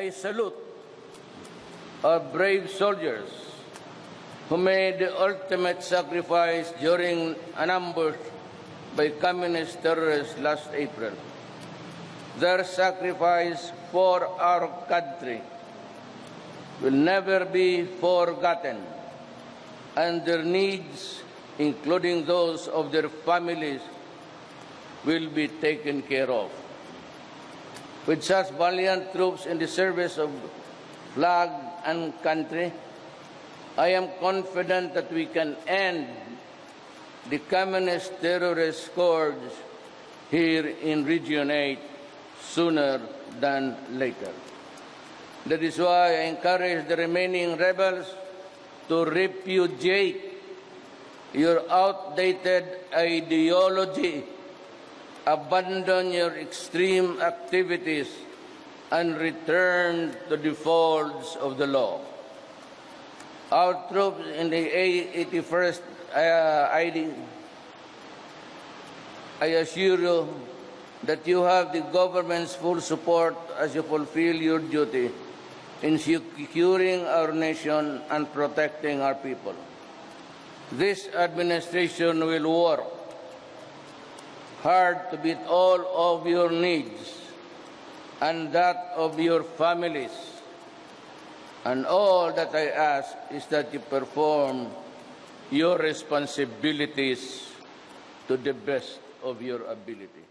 I salute our brave soldiers who made the ultimate sacrifice during an ambush by communist terrorists last April. Their sacrifice for our country will never be forgotten, and their needs, including those of their families, will be taken care of. With such valiant troops in the service of flag and country, I am confident that we can end the communist terrorist scourge here in Region 8 sooner than later. That is why I encourage the remaining rebels to repudiate your outdated ideology, abandon your extreme activities, and return to the folds of the law. Our troops in the 81st ID, I assure you that you have the government's full support as you fulfill your duty in securing our nation and protecting our people. This administration will work hard to meet all of your needs and that of your families. And all that I ask is that you perform your responsibilities to the best of your ability.